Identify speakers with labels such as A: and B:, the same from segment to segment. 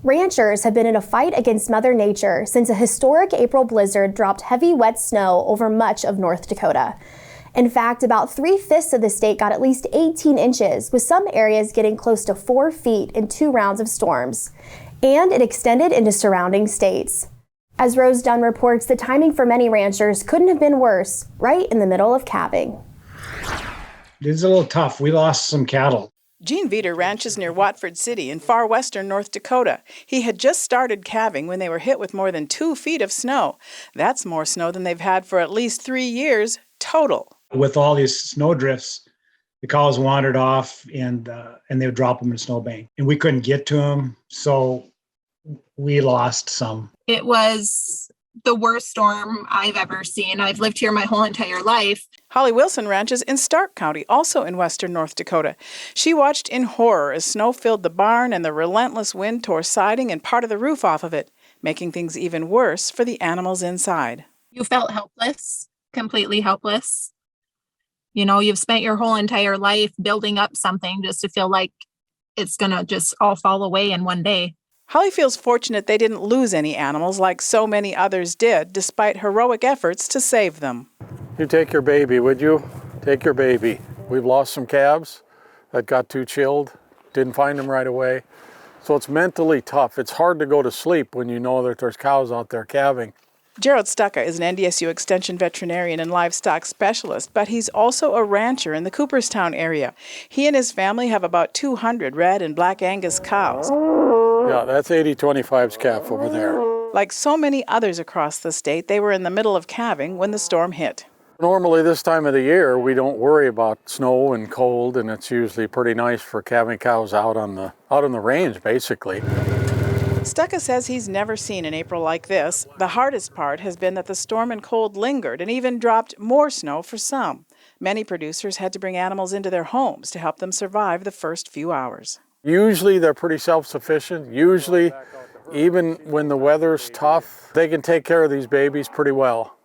A: Ranchers have been in a fight against Mother Nature since a historic April blizzard dropped heavy, wet snow over much of North Dakota. In fact, about 3/5 of the state got at least 18 inches, with some areas getting close to 4 feet in 2 rounds of storms. And it extended into surrounding states. As Rose Dunn reports, the timing for many ranchers couldn't have been worse, right in the middle of calving.
B: It's a little tough. We lost some cattle.
C: Gene Veter ranches near Watford City in far western North Dakota. He had just started calving when they were hit with more than 2 feet of snow. That's more snow than they've had for at least 3 years total.
B: With all these snow drifts, the cows wandered off and they would drop them in a snowbank. And we couldn't get to them, so we lost some.
D: It was the worst storm I've ever seen. I've lived here my whole entire life.
C: Holly Wilson ranches in Stark County, also in western North Dakota. She watched in horror as snow filled the barn and the relentless wind tore siding and part of the roof off of it, making things even worse for the animals inside.
D: You felt helpless, completely helpless. You know, you've spent your whole entire life building up something just to feel like it's going to just all fall away in one day.
C: Holly feels fortunate they didn't lose any animals like so many others did, despite heroic efforts to save them.
E: You take your baby, would you? Take your baby. We've lost some calves that got too chilled, didn't find them right away. So it's mentally tough. It's hard to go to sleep when you know that there's cows out there calving.
C: Gerald Stucka is an NDSU Extension veterinarian and livestock specialist, but he's also a rancher in the Cooperstown area. He and his family have about 200 red and black Angus cows.
E: Yeah, that's 8025's calf over there.
C: Like so many others across the state, they were in the middle of calving when the storm hit.
E: Normally this time of the year, we don't worry about snow and cold, and it's usually pretty nice for calving cows out on the range, basically.
C: Stucka says he's never seen an April like this. The hardest part has been that the storm and cold lingered and even dropped more snow for some. Many producers had to bring animals into their homes to help them survive the first few hours.
E: Usually they're pretty self-sufficient. Usually, even when the weather's tough, they can take care of these babies pretty well.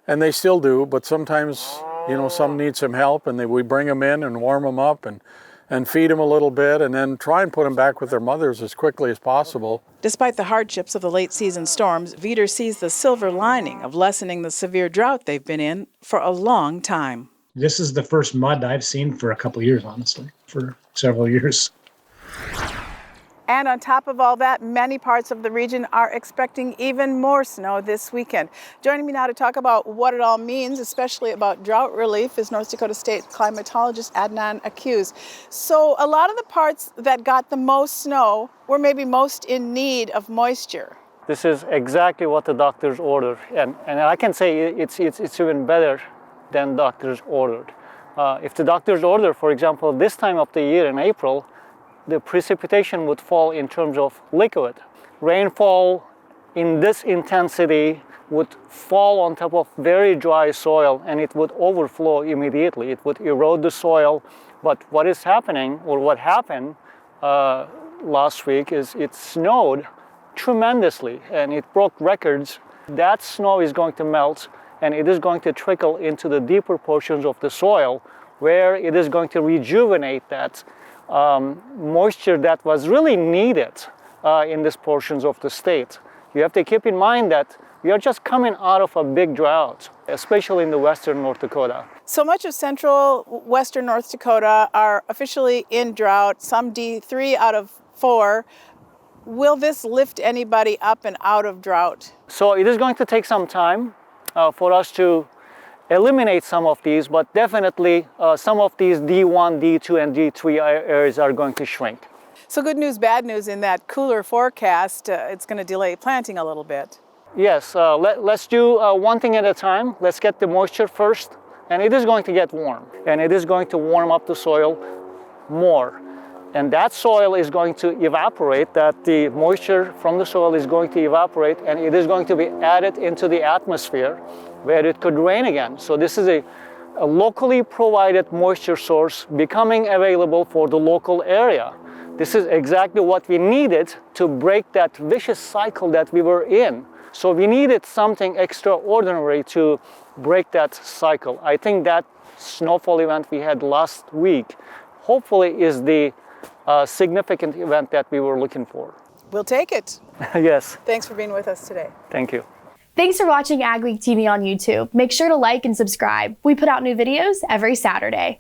E: And they still do, but sometimes, you know, some need some help, and we bring them in and warm them up and feed them a little bit, and then try and put them back with their mothers as quickly as possible.
C: Despite the hardships of the late season storms, Veter sees the silver lining of lessening the severe drought they've been in for a long time.
B: This is the first mud I've seen for a couple of years, honestly, for several years.
C: And on top of all that, many parts of the region are expecting even more snow this weekend. Joining me now to talk about what it all means, especially about drought relief, is North Dakota State climatologist Adnan Akuz. So a lot of the parts that got the most snow were maybe most in need of moisture.
F: This is exactly what the doctors ordered. And I can say it's even better than doctors ordered. If the doctors order, for example, this time of the year in April, the precipitation would fall in terms of liquid. Rainfall in this intensity would fall on top of very dry soil, and it would overflow immediately. It would erode the soil. But what is happening, or what happened last week, is it snowed tremendously, and it broke records. That snow is going to melt, and it is going to trickle into the deeper portions of the soil, where it is going to rejuvenate that moisture that was really needed in these portions of the state. You have to keep in mind that we are just coming out of a big drought, especially in the western North Dakota.
C: So much of central western North Dakota are officially in drought, some D3 out of 4. Will this lift anybody up and out of drought?
F: So it is going to take some time for us to eliminate some of these, but definitely some of these D1, D2, and D3 areas are going to shrink.
C: So good news, bad news in that cooler forecast, it's going to delay planting a little bit.
F: Yes, let's do one thing at a time. Let's get the moisture first, and it is going to get warm, and it is going to warm up the soil more. And that soil is going to evaporate, that the moisture from the soil is going to evaporate, and it is going to be added into the atmosphere where it could rain again. So this is a locally provided moisture source becoming available for the local area. This is exactly what we needed to break that vicious cycle that we were in. So we needed something extraordinary to break that cycle. I think that snowfall event we had last week hopefully is the significant event that we were looking for.
C: We'll take it.
F: Yes,
C: Thanks for being with us today.
F: thank you.
A: Thanks for watching AGWEEK TV on YouTube. Make sure to like and subscribe. We put out new videos every Saturday.